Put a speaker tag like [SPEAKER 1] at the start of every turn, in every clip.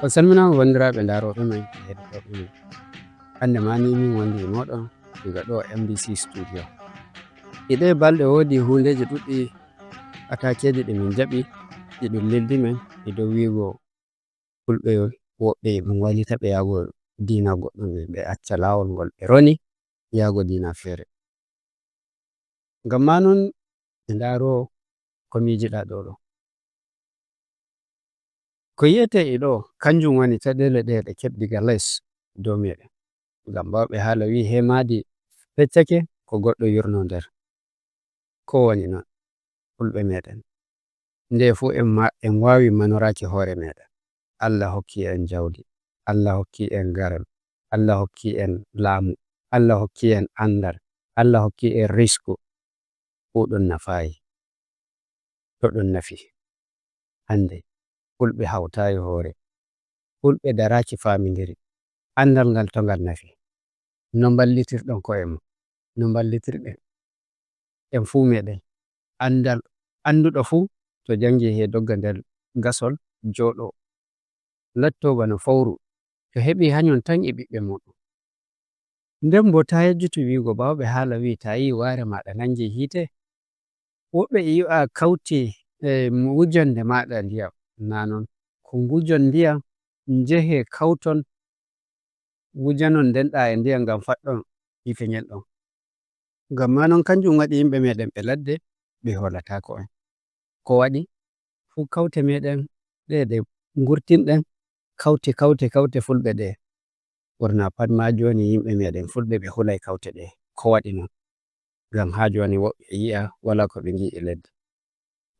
[SPEAKER 1] On salminaama banndiraaɓe ndarooɓe men e heɗotooɓe men. Hannde ma ni min wondi e mooɗon daga ɗo MBC studio. E ɗe balɗe woodi hundeeji ɗuɗɗi atakeeji ɗi min jaɓi ɗi ɗum lildi men e dow wiigo fulɓe woɓɓe ɗum wallita ɓe yahgo diina goɗɗum ɓe acca laawol ngol ɓe roni yahgo diina feere. Ngam ma non ɓe ndaaro ko miijiɗaa ɗo ɗo. Ko yiyete e ɗo kanjum woni caɗeele ɗe ɗe keɓdiga les dow meɗen. Ngam bawɓe haala wi hemaadi feccake ko goɗɗo yurno nder. Ko woni non fulɓe meɗen nde fuu en waawi manoraaki hoore meɗen. Allah hokki en jawdi, Allah hokki en garal, Allah hokki en laamu, Allah hokki en andal, Allah hokki en risku. Fuu ɗum nafaayi to ɗum nafi. Hannde fulɓe hawtaayi hoore, fulɓe daraaki faamindiri, andal ngal to ngal nafi. No mballitirɗon ko'e mon, no mballitirɗen en fuu meɗen. Andal annduɗo fuu to jangi he dogga nder gasol jooɗo latto bana fowru to heɓi hanyon tan e ɓiɓɓe muɗum. Nden bo ta yejjutu wiigo bawɓe haala wi ta yi waare maɗa nangi hiite, woɓɓe e yi'a kawti wujonde maɗa ndiyam. Na non, ko ngujon ndiyam njehe kawton wujanon ndenɗa e ndiyam ngam faɗɗon hiite ngel ɗon. Ngam ma non kanjum waɗi yimɓe meɗen ɓe ladde ɓe hoolataako en. Ko waɗi fuu kawte meɗen ɗe ɗe ngurtinɗen kawte fulɓe ɗe ɓurna pat ma joni yimɓe meɗen fulɓe ɓe hulai kawte ɗe. Ko waɗi non? Ngam ha joni woɓɓe yi'a wala ko ɓe ngi e leddi,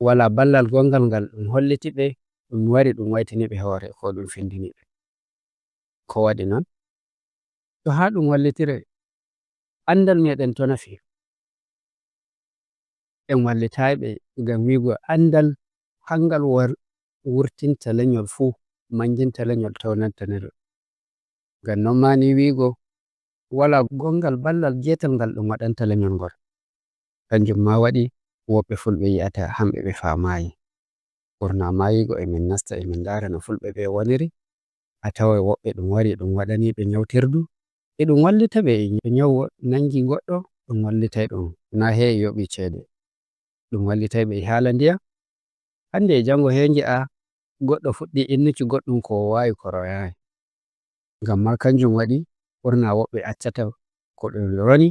[SPEAKER 1] wala ballal gongal ngal ɗum holliti ɓe ɗum wari ɗum waytini ɓe hoore ko ɗum findini ɓe. Ko waɗi non? To ha ɗum wallitire andal meɗen to nafi en wallitayi ɓe ngam wiigo andal hangal wurtinta lenyol fuu manginta lenyol tawnanta nder. Ngam non ma ni wiigo wala gongal ballal getal ngal ɗum waɗanta lenyol ngol. Kanjum ma waɗi woɓɓe fulɓe yi'ata hamɓe ɓe faamayi. Ɓurna ma yigo emin nasta emin ndaara no fulɓe ɓe woniri, a tawai woɓɓe ɗum wari ɗum waɗani ɓe nyawtirdu e ɗum wallita ɓe e nyawu nangi goɗɗo ɗum wallitai ɗum na he e yoɓi ceede, ɗum wallitai ɓe e haala ndiyam. Hande e jango he ngi'a goɗɗo fuɗɗi innuki goɗɗum ko o wawi ko royayi. Ngam ma kanjum waɗi ɓurna woɓɓe accata ko ɗum roni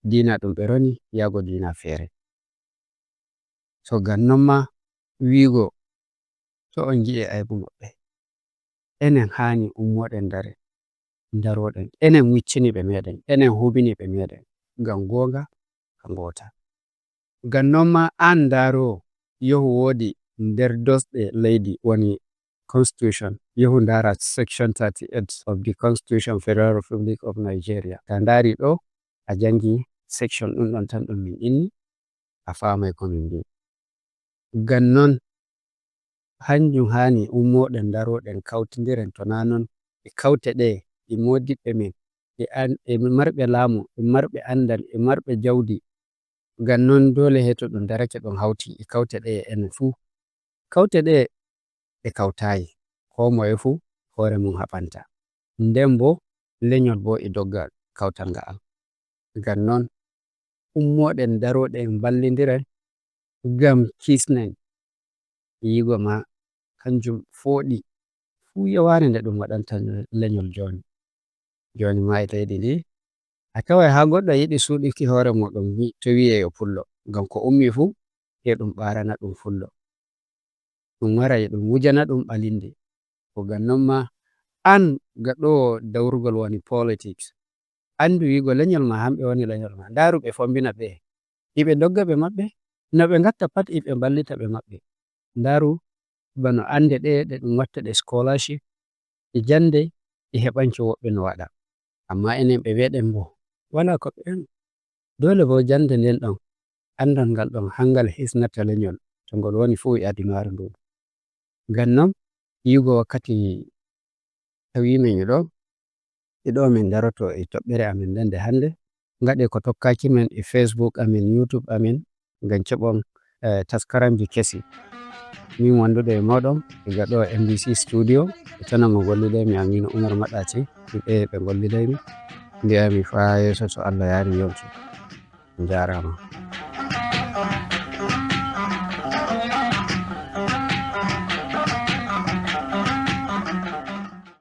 [SPEAKER 1] diina ɗum ɓe roni yahgo diina feere. So ngam non ma wiigo to on gi'e aibu maɓɓe enen haani ummoɗen daroɗen, enen wiccini ɓe meɗen, enen hubini ɓe meɗen ngam gonga ka ngota. Ngam non ma an ndarowo yahu woodi nder dosɗe leydi woni constitution, yahu ndara section 38 of the Constitution Federal Republic of Nigeria. Ta ndari ɗo a jangi section ɗum ɗon tan ɗum min inni a famai ko min mbi. Ngam non hanjum hani ummoɗen daroɗen kawtidiren to na non e kawte ɗe e modiɓɓe men e marɓe laamu e marɓe andal e marɓe jawdi. Ngam non dole he to ɗum darake ɗum hawti e kawte ɗe e enen fuu. Kawte ɗe ɗe kawtayi ko moye fuu hoore mum haɓanta. Nden bo lenyol bo e dogga kawtal nga'al. Ngam non ummoɗen daroɗen ballidiren ngam kisnen yigo ma kanjum fooɗi fuu yaware nde ɗum waɗanta lenyol joni. Joni ma e leydi ndi a tawai ha goɗɗo yiɗi suɗiki hoore muɗum to wi'e yo pullo, ngam ko ummi fuu e ɗum ɓarana ɗum fullo, ɗum wara e ɗum wujana ɗum ɓalinde. Ko ngam non ma an gaɗowo dawrugol woni politics andu wiigo lenyol ma hamɓe woni lenyol ma, ndaru ɓe fombina ɓe iɓe dogga ɓe maɓɓe no ɓe ngatta pat iɓe mballita ɓe maɓɓe. Ndaru bano ande ɗe ɗe ɗum watta ɗe scholarship e jande e heɓanki woɓɓe no waɗa. Amma enen ɓe weɗen bo wala ko ɓe dole bo jande nden ɗon andal ngal ɗon hangal hisnata lenyol to ngol woni fuu e adunaaru ndu. Ngam non yigo wakkati tawi min e ɗo min daroto e toɓɓere amin nde hande ngaɗe ko tokkaki men e Facebook amin, YouTube amin ngam keɓon taskaramji kesi. min wonduɗo e moɗon daga ɗo MBC studio e tana mo gollidai mi Aminu Umar Maɗaci ɓe gollidai mi mbiyami fa yeso to Allah yari yonki jarama.